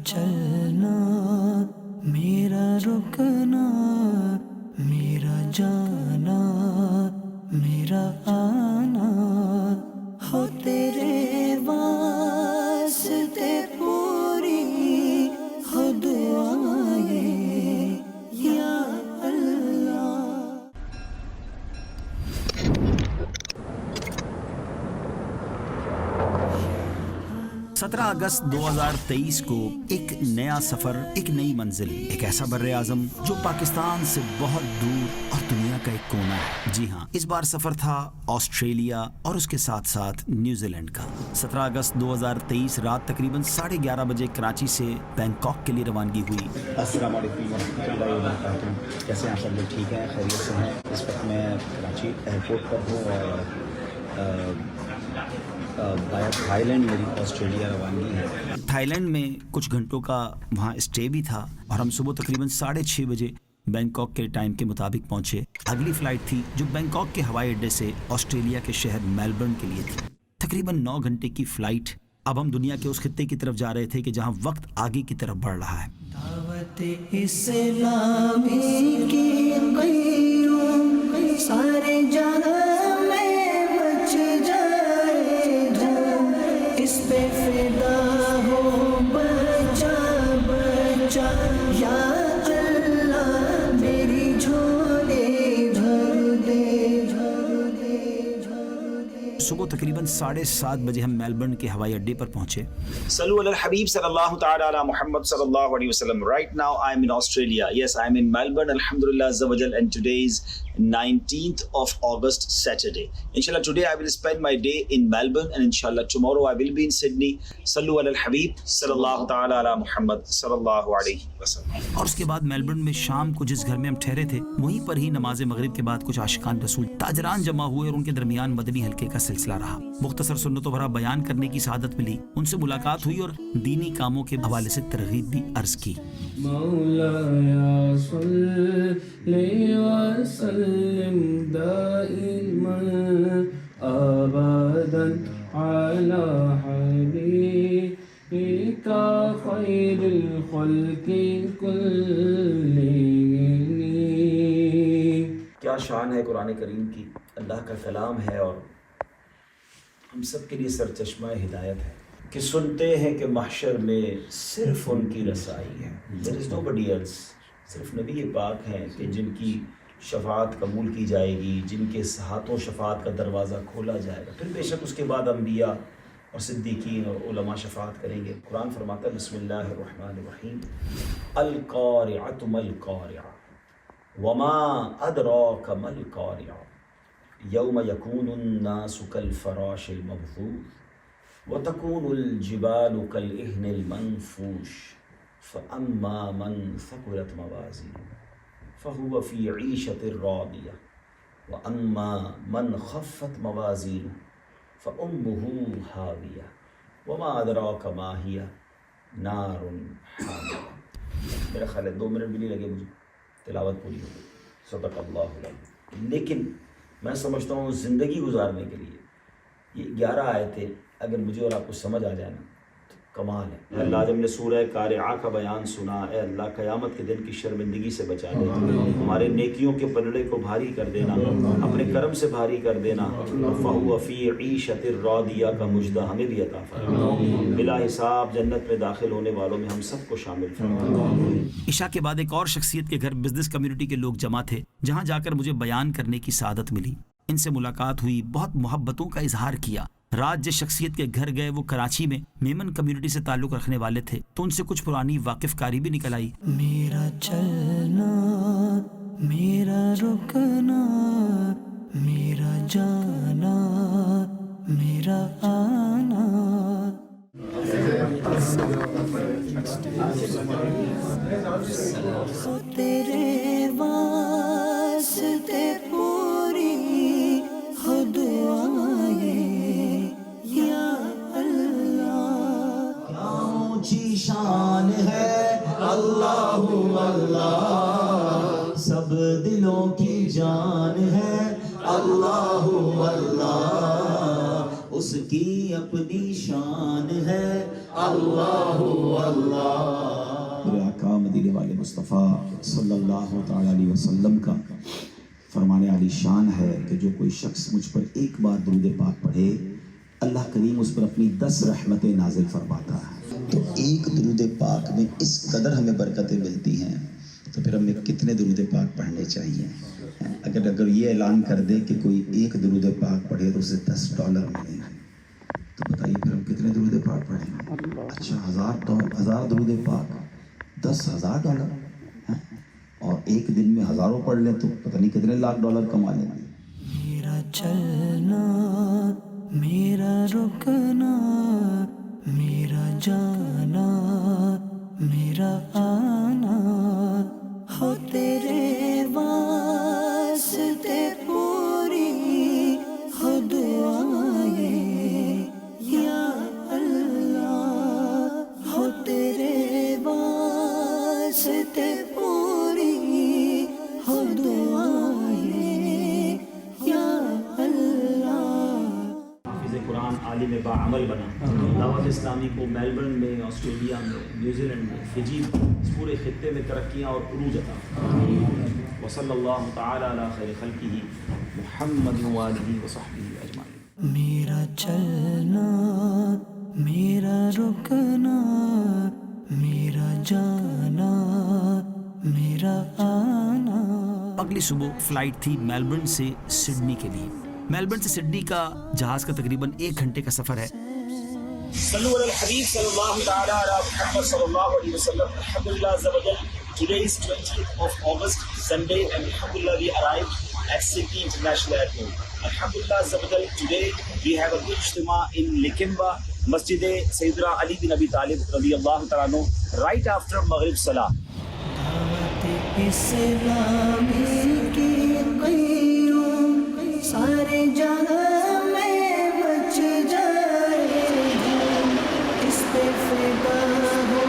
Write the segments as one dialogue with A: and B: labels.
A: چلنا، میرا رکنا، میرا جانا، میرا آنا، ہو تیرے واسطے پوری ہو دعائیں یا اللہ۔
B: 17 اگست 2023 کو ایک نیا سفر، ایک نئی منزل، ایک ایسا بر اعظم جو پاکستان سے بہت دور اور دنیا کا ایک کونا ہے۔ جی ہاں، اس بار سفر تھا آسٹریلیا اور اس کے ساتھ ساتھ نیوزی لینڈ کا۔ 17 اگست 2023 رات تقریباً 11:30 بجے کراچی سے بینکاک کے لیے روانگی ہوئی۔
C: السلام علیکم ورحمۃ اللہ وبرکاتہ۔ کیسے ہیں آپ سب لوگ؟ ٹھیک ہیں، خیریت سے ہیں؟ اس وقت میں کراچی ایئرپورٹ پر ہوں اور بایا تھائی لینڈ میری آسٹریلیا روانگی ہے۔
B: تھائی لینڈ میں کچھ گھنٹوں کا وہاں اسٹے بھی تھا اور ہم صبح تقریباً 6:30 بجے بینکاک کے ٹائم کے مطابق پہنچے۔ اگلی فلائٹ تھی جو بینکاک کے ہوائی اڈے سے آسٹریلیا کے شہر میلبرن کے لیے تھی۔ تقریباً 9 گھنٹے کی فلائٹ۔ اب ہم دنیا کے اس خطے کی طرف جا رہے تھے کہ جہاں وقت آگے کی طرف بڑھ رہا ہے۔
A: دعوت اسلامی کی قیوم سارے جہاں میں مچ جائے دھوم، اس پہ فدا ہو بچا بچا یا اللہ، میری جھولے بھر دے بھر دے بھر دے۔
B: صبح تقریباً 7:30 بجے ہم میلبرن کے ہوائی اڈے پر پہنچے۔
D: Sallu ala al-Habib sallallahu ta'ala ala Muhammad sallallahu alayhi wa sallam. Right now I am in Australia. Yes, I am in Melbourne, alhamdulillah azza wa jal, and today is 19th of August, Saturday. Inshallah today I will spend my day in Melbourne and inshallah tomorrow I will be in Sydney. Sallu ala al-Habib sallallahu ta'ala ala Muhammad sallallahu alayhi wa sallam.
B: اور اس کے بعد Melbourne میں شام کو جس گھر میں ہم ٹھہرے تھے وہیں پر ہی نماز مغرب کے بعد کچھ عاشقان رسول تاجران جمع ہوئے اور ان کے درمیان مدنی حلقے کا سلسلہ رہا۔ مختصر سنتوں بھرا بیان کرنے کی سعادت ملی، ان سے ملاقات ہوئی اور دینی کاموں کے حوالے سے ترغیب بھی عرض کی۔
E: مولایا صلی وسلم دائما ابدا علی حبیبک خیر الخلق کلہم۔
D: کیا شان ہے قرآن کریم کی، اللہ کا کلام ہے اور ہم سب کے لیے سرچشمہ ہدایت ہے کہ سنتے ہیں کہ محشر میں صرف ان کی رسائی ہے۔ There is nobody else. صرف نبی پاک ہیں کہ جن کی شفاعت قبول کی جائے گی، جن کے ہاتھوں شفاعت کا دروازہ کھولا جائے گا۔ پھر بے شک اس کے بعد انبیاء اور صدیقین اور علماء شفاعت کریں گے۔ قرآن فرماتا ہے بسم اللہ الرحمن الرحیم، القارعۃ ما القارعۃ وما ادراک ما القارعۃ یوم یکون الناس کالفراش المبثوث وتكون الجبال كالعهن المنفوش فأما من ثقلت موازينه فهو في عيشة راضية وأما من خفت موازينه فأمه هاوية وما أدراك ما هي نار حامية۔ میرا خیال ہے 2 منٹ بھی نہیں لگے مجھے، تلاوت پوری ہو گئی۔ صدق اللہ العظیم۔ لیکن میں سمجھتا ہوں زندگی گزارنے کے لیے یہ 11 آیتیں اگر مجھے اور آپ کو سمجھ آ جائے نا تو کمال ہے۔ اللہ جب نے سورہ قارعہ کا بیان سنا، اے اللہ قیامت کے دن کی شرمندگی سے بچا دے، ہمارے نیکیوں کے پلڑے کو بھاری کر دینا، اپنے کرم سے بھاری کر دینا، فَهُوَ فِي عِيشَةٍ رَاضِيَةٍ کا مجدہ ہمیں بھی عطا فرما، بلا حساب جنت میں داخل ہونے والوں میں ہم سب کو شامل فرما۔
B: عشاء کے بعد ایک اور شخصیت کے گھر بزنس کمیونٹی کے لوگ جمع تھے، جہاں جا کر مجھے بیان کرنے کی سعادت ملی۔ ان سے ملاقات ہوئی، بہت محبتوں کا اظہار کیا۔ رات جس شخصیت کے گھر گئے وہ کراچی میں میمن کمیونٹی سے تعلق رکھنے والے تھے، تو ان سے کچھ پرانی واقف کاری بھی نکل آئی۔
A: میرا چلنا، میرا رکنا، میرا جانا، میرا آنا، ہو تیرے واسطے پوری ہو دعائیں یا اللہ۔
F: اونچی شان ہے اللہ اللہ، سب دلوں کی جان ہے اللہ اللہ، اس کی اپنی شان ہے اللہ اللہ،
C: صلی اللہ تعالی علیہ وسلم کا فرمان علی شان ہے کہ جو کوئی شخص مجھ پر ایک بار درود پاک پڑھے اللہ کریم اس پر اپنی 10 رحمتیں نازل فرماتا ہے. تو ایک درود پاک میں اس قدر ہمیں برکتیں ملتی ہیں تو پھر ہمیں کتنے درود پاک پڑھنے چاہیے؟ اگر یہ اعلان کر دے کہ کوئی ایک درود پاک پڑھے تو اسے $10 ملیں گے تو بتائیے پھر ہم کتنے درود پاک پڑھیں گے؟ اچھا 1000 درود پاک $10,000 اور ایک دن میں ہزاروں پڑھ لیں تو پتہ نہیں کتنے $1,00,000 کما لیں گے.
A: میرا چلنا میرا رکنا میرا جانا میرا آنا ہو تیرے واسطے پوری ہو دعائیں یا اللہ ہو تیرے واسطے پوری ہو دعائیں یا اللہ.
D: حافظ قرآن عالم باعمل بنا. دعوت اسلامی کو میلبرن میں، آسٹریلیا میں، نیوزی لینڈ میں، فجی اس پورے خطے میں ترقیاں اور عروج عطا. وصلی اللہ تعالی علی خیر خلقہ محمد وآلہ وصحبہ اجمعین.
A: میرا چلنا میرا رکنا میرا جانا میرا آنا.
B: اگلی صبح فلائٹ تھی میلبرن سے سڈنی کے لیے. میلبرن سے سڈنی کا جہاز کا تقریباً 1 گھنٹے کا سفر ہے.
D: صلو علی الحبیب صلی اللہ تعالی علی محمد صلی اللہ علیہ وسلم. الحمدللہ عز و جل. Today is 20th of August, Sunday, and alhamdulillah we arrived at Sydney International Airport. Alhamdulillah azza wa jal, today we have a good ijtima in Lakemba, Masjid Sayyidina Ali bin Abi Talib radiyallahu ta'ala anhu, right after Maghrib Salah.
A: دعوت اسلامی کی قیوں سارے جہاں میں مچ جائے اس پہ فدا ہو.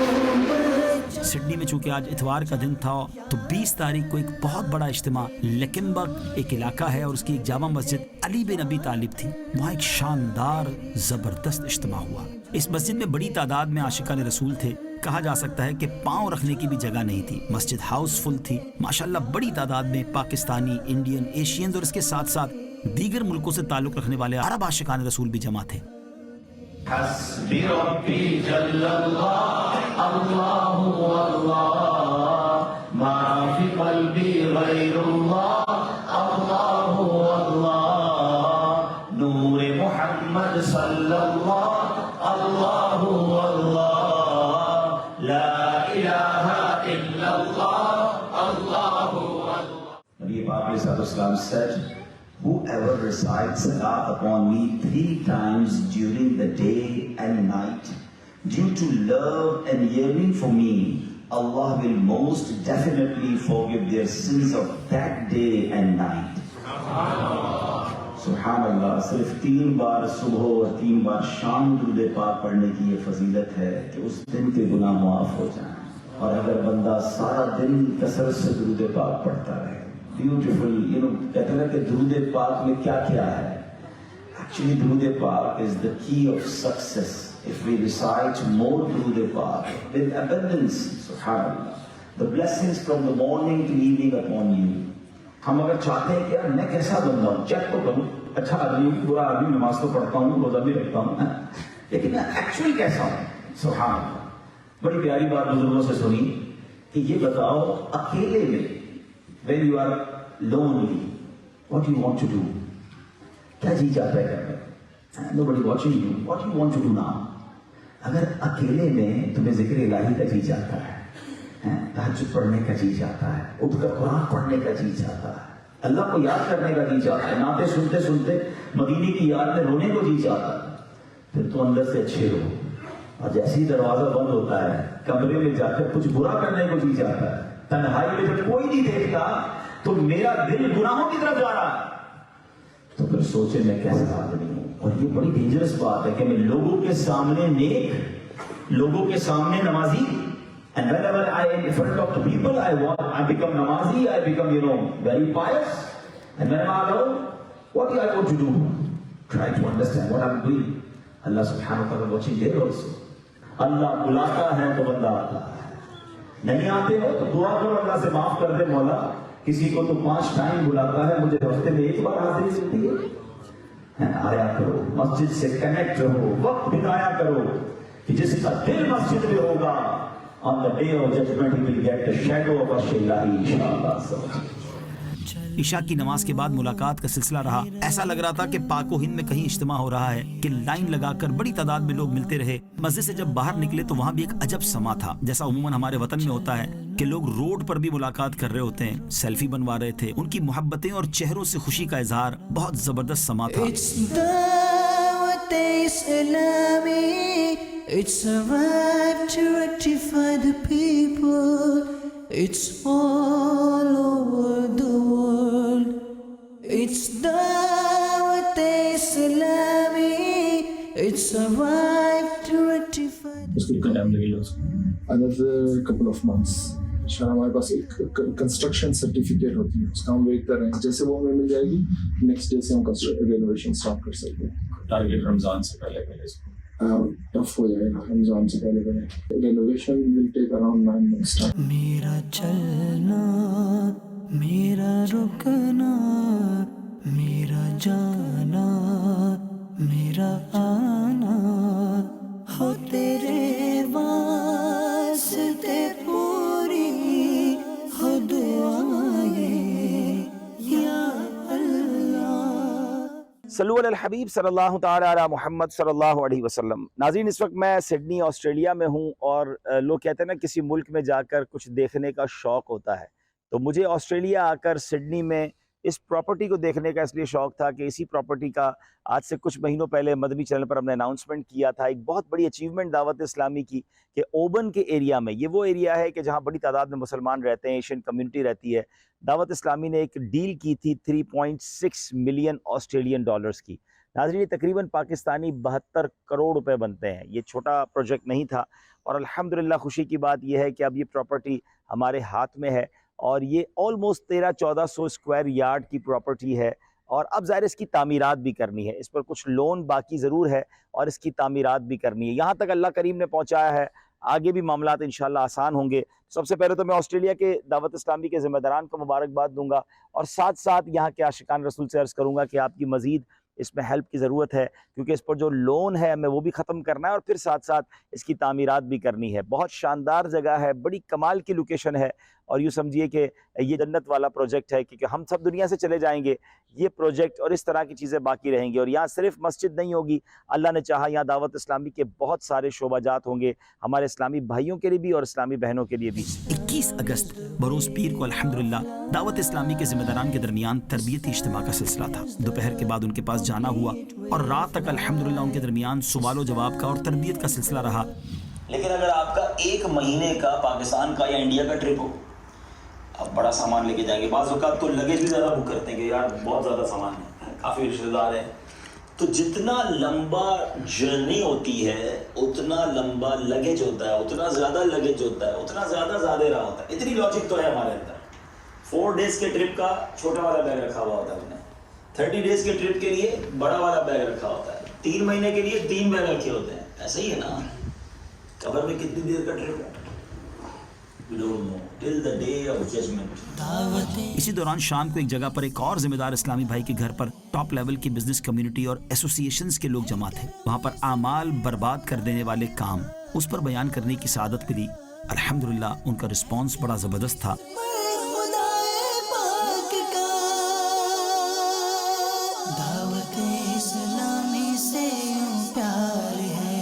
B: Sydney میں چونکہ آج اتوار کا دن تھا تو 20 تاریخ کو ایک بہت بڑا اجتماع لیکنبرگ ایک علاقہ ہے اور اس کی ایک جامع مسجد علی بن ابی طالب تھی. وہاں ایک شاندار زبردست اجتماع ہوا. اس مسجد میں بڑی تعداد میں عاشقان رسول تھے. کہا جا سکتا ہے کہ پاؤں رکھنے کی بھی جگہ نہیں تھی. مسجد ہاؤس فل تھی ماشاءاللہ. بڑی تعداد میں پاکستانی، انڈین، ایشینز اور اس کے ساتھ ساتھ دیگر ملکوں سے تعلق رکھنے والے عرب عاشقان رسول بھی جمع تھے.
F: حسبی ربی جل اللہ اللہ اللہ ما فی قلبی غیر اللہ اللہ اللہ نور محمد صلی اللہ اللہ اللہ لا الہ الا اللہ اللہ اللہ.
C: نبی پاک علیہ السلام said, whoever recites salah upon me 3 times during the day and night, due to love and yearning for me, Allah will most definitely forgive their sins of that day and night. سبحان اللہ. صرف 3 بار صبح اور 3 بار شام درود پاک پڑھنے کی یہ فضیلت ہے کہ اس دن کے گناہ معاف ہو جائیں. اور اگر بندہ سارا دن کثرت سے درود پاک پڑھتا رہے. بیوٹیفل کہتے ہیں کہ درود پاک میں کیا کیا ہے. ایکچولی درود پاک از دا کی of success. If we recite more درود پاک with abundance, سبحان اللہ, the blessings from the morning to evening upon you. ہم اگر چاہتے ہیں کہ یار میں کیسا بندہ ہوں, چیک تو کروں, اچھا آدمی ہوں, برا آدمی, نماز تو پڑھتا ہوں, روزہ بھی رکھتا ہوں, لیکن میں ایکچولی کیسا ہوں. سبحان اللہ. بڑی پیاری بات بزرگوں سے سنی کہ یہ بتاؤ اکیلے میں when you are lonely, what do you want to do? کیا جی چاہتا ہے کرنا؟ Nobody watching you. What do you want to do now? اگر اکیلے میں تمہیں ذکر الہی کا جی چاہتا ہے, تہجد پڑھنے کا جی چاہتا ہے, اٹھ کر قرآن پڑھنے کا جی چاہتا ہے, اللہ کو یاد کرنے کا جی چاہتا ہے, نعتیں سنتے سنتے مدینے کی یاد میں رونے کو جی چاہتا ہے, پھر تو اندر سے اچھے ہو. اور جیسے ہی دروازہ بند ہوتا ہے کمرے میں جا کر کچھ برا کرنے کو جی چاہتا ہے, تنہائی میں جب کوئی نہیں دیکھتا تو میرا دل گناہوں کی طرف جا رہا ہے, تو پھر سوچے میں کیسا آدمی ہوں. اور یہ بڑی ڈینجرس بات ہے کہ میں لوگوں کے سامنے نیک, لوگوں کے سامنے نمازی, and whenever I am in front of the people I become namazi, I become very pious, and when I'm alone, what do I want to do? Try to understand what I'm doing. Allah subhanahu wa ta'ala watching there also. اللہ بلاتا ہے تو بندہ آتا ہے, نہیں آتے ہو تو دعا کرو اللہ سے معاف کر دے مولا، کسی کو تو 5 ٹائم بلاتا ہے، مجھے ہفتے میں 1 بار حاضری ملتی ہے۔ آیا کرو، مسجد سے کنیکٹ رہو، وقت بتایا کرو، کہ جس کا دل مسجد میں ہوگا on the day of judgment he will get the shadow of Ashilahi inshallah۔
B: عشاء کی نماز کے بعد ملاقات کا سلسلہ رہا۔ ایسا لگ رہا تھا کہ پاک و ہند میں کہیں اجتماع ہو رہا ہے کہ لائن لگا کر بڑی تعداد میں لوگ ملتے رہے۔ مسجد سے جب باہر نکلے تو وہاں بھی ایک عجب سما تھا، جیسا عموماً ہمارے وطن میں ہوتا ہے کہ لوگ روڈ پر بھی ملاقات کر رہے ہوتے ہیں، سیلفی بنوا رہے تھے۔ ان کی محبتیں اور چہروں سے خوشی کا اظہار بہت زبردست سما تھا۔
A: دعوت اسلامی، it's a vibe to rectify the people, it's all over the world, it's da'wat islami, it's a vibe to rectify the
G: اس کو کتنا ٹائم لگے گا اس کو؟ another couple of months۔ انشاءاللہ ہمارے پاس ایک کنسٹرکشن سرٹیفکیٹ ہوتی ہے، اس کا ہم ویٹ کر رہے ہیں، جیسے وہ ہمیں مل جائے گی نیکسٹ ڈے سے ہم رینوویشن اسٹارٹ کر سکتے ہیں۔
E: ٹارگیٹ رمضان سے پہلے اس کو
G: ٹف ہو جائے گا، رمضان سے پہلے کریں۔ رینوویشن ول ٹیک اراؤنڈ 9 months ٹائم۔
A: میرا چلنا، میرا رکنا، میرا جانا، میرا آنا، ہو تیرے واسطے پوری ہو دعائیں یا اللہ۔
D: صلو علی الحبیب صلی اللہ تعالی علی محمد صلی اللہ علیہ وسلم۔ ناظرین، اس وقت میں سڈنی آسٹریلیا میں ہوں، اور لوگ کہتے ہیں نا کسی ملک میں جا کر کچھ دیکھنے کا شوق ہوتا ہے، تو مجھے آسٹریلیا آ کر سڈنی میں اس پراپرٹی کو دیکھنے کا اس لیے شوق تھا کہ اسی پراپرٹی کا آج سے کچھ مہینوں پہلے مدنی چینل پر ہم نے اناؤنسمنٹ کیا تھا، ایک بہت بڑی اچیومنٹ دعوت اسلامی کی، کہ اوبن کے ایریا میں، یہ وہ ایریا ہے کہ جہاں بڑی تعداد میں مسلمان رہتے ہیں، ایشین کمیونٹی رہتی ہے، دعوت اسلامی نے ایک ڈیل کی تھی 3.6 ملین آسٹریلین ڈالرز کی۔ ناظرین، یہ تقریباً پاکستانی 72 کروڑ روپے بنتے ہیں، یہ چھوٹا پروجیکٹ نہیں تھا، اور الحمدللہ خوشی کی بات یہ ہے کہ اب یہ پراپرٹی ہمارے ہاتھ میں ہے، اور یہ آلموسٹ 1300-1400 اسکوائر یارڈ کی پراپرٹی ہے، اور اب ظاہر اس کی تعمیرات بھی کرنی ہے، اس پر کچھ لون باقی ضرور ہے، اور اس کی تعمیرات بھی کرنی ہے۔ یہاں تک اللہ کریم نے پہنچایا ہے، آگے بھی معاملات انشاءاللہ آسان ہوں گے۔ سب سے پہلے تو میں آسٹریلیا کے دعوت اسلامی کے ذمہ داران کو مبارکباد دوں گا، اور ساتھ ساتھ یہاں کے عاشقان رسول سے عرض کروں گا کہ آپ کی مزید اس میں ہیلپ کی ضرورت ہے، کیونکہ اس پر جو لون ہے ہمیں وہ بھی ختم کرنا ہے، اور پھر ساتھ ساتھ اس کی تعمیرات بھی کرنی ہے۔ بہت شاندار جگہ ہے، بڑی کمال کی لوکیشن ہے، اور یوں سمجھیے کہ یہ جنت والا پروجیکٹ ہے، کیونکہ ہم سب دنیا سے چلے جائیں گے، یہ پروجیکٹ اور اس طرح کی چیزیں باقی رہیں گی، اور یہاں صرف مسجد نہیں ہوگی، اللہ نے چاہا یہاں دعوت اسلامی کے بہت سارے شعبہ جات ہوں گے، ہمارے اسلامی بھائیوں کے لیے بھی اور اسلامی بہنوں کے لیے بھی۔
B: 21 اگست بروز پیر کو الحمدللہ دعوت اسلامی کے ذمہ داران کے درمیان تربیتی اجتماع کا سلسلہ تھا۔ دوپہر کے بعد ان کے پاس جانا ہوا، اور رات تک الحمدللہ ان کے درمیان سوال و جواب کا اور تربیت کا سلسلہ رہا۔
D: لیکن اگر آپ کا 1 مہینے کا پاکستان کا یا انڈیا کا ٹرپ ہو، آپ بڑا سامان لے کے جائیں گے، بعض اوقات تو لگیج بھی زیادہ بک کرتے ہیں کہ یار بہت زیادہ سامان ہے، کافی رشتہ دار ہیں، تو جتنا لمبا جرنی ہوتی ہے اتنا لمبا لگیج ہوتا ہے، اتنا زیادہ لگیج ہوتا ہے، اتنا زیادہ رہا ہوتا ہے۔ اتنی لاجک تو ہے ہمارے اندر۔ 4 ڈیز کے ٹرپ کا چھوٹا والا بیگ رکھا ہوا ہوتا ہے، ہم نے 30 ڈیز کے ٹرپ کے لیے بڑا والا بیگ رکھا ہوتا ہے، 3 مہینے کے لیے 3 بیگ رکھے ہوتے ہیں۔ ایسا ہی ہے نا، قبر میں کتنی دیر کا ٹرپ ہے؟ We don't know till the day of judgment۔
B: اسی دوران شام کو ایک جگہ پر ایک اور ذمہ دار اسلامی بھائی کے گھر پر ٹاپ لیول کی بزنس کمیونٹی اور ایسوسی ایشنز کے لوگ جمع تھے۔ وہاں پر اعمال برباد کر دینے والے کام اس پر بیان کرنے کی سعادت ملی۔ الحمدللہ ان کا رسپانس بڑا زبردست تھا۔
A: دعوت اسلامی سے یوں پیار ہے،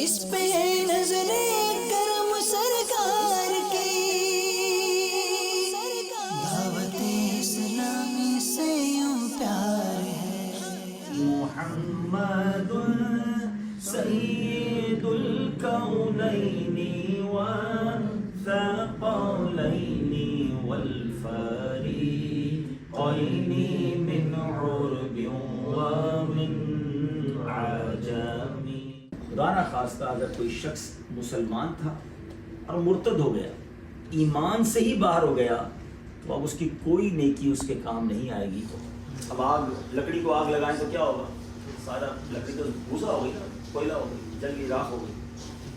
A: اس پہ نظر کرم سرکار کی، دعوت اسلامی سے یوں پیار ہے۔
D: محمد سید الکونین والثقلین والفریقین من عرب ومن عجم۔ خدا نہ خواستہ اگر کوئی شخص مسلمان تھا اور مرتد ہو گیا، ایمان سے ہی باہر ہو گیا، تو اب اس کی کوئی نیکی اس کے کام نہیں آئے گی۔ اب لکڑی کو آگ لگائیں تو کیا ہوگا؟ سارا لکڑی تو بھوسا ہو گئی نا، کوئلہ ہو گئی، جل گئی، راکھ ہو گئی۔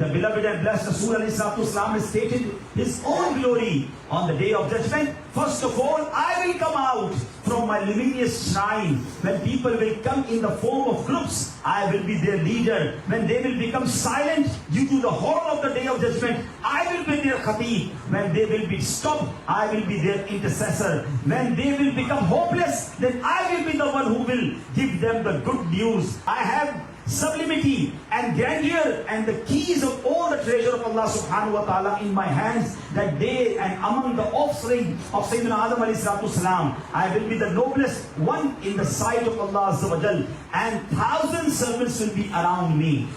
H: The beloved and blessed Rasul ﷺ has stated his own glory on the day of judgment. First of all, I will come out from my luminous shrine. When people will come in the form of groups, I will be their leader. When they will become silent due to the horror of the day of judgment, I will be their khatib. When they will be stopped, I will be their intercessor. When they will become hopeless, then I will be the one who will give them the good news. I have sublimity and grandeur and the keys of all the treasure of Allah subhanahu wa ta'ala in my hands, that day and among the offspring of Sayyidina Adam alayhi salatu salam, I will be the noblest one in the sight of Allah azza wa jal, and 1,000 servants will be around me.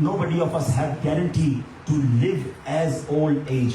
H: nobody of us have guarantee to live as old age.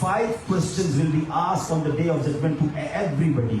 H: 5 questions will be asked on the day of judgment to everybody.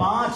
H: 5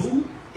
H: 2,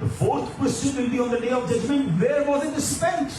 H: The 4th question will be on the day of judgment, where was it spent,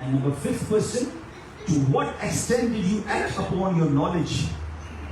H: And number 5th question, to what extent did you act upon your knowledge,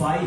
H: 5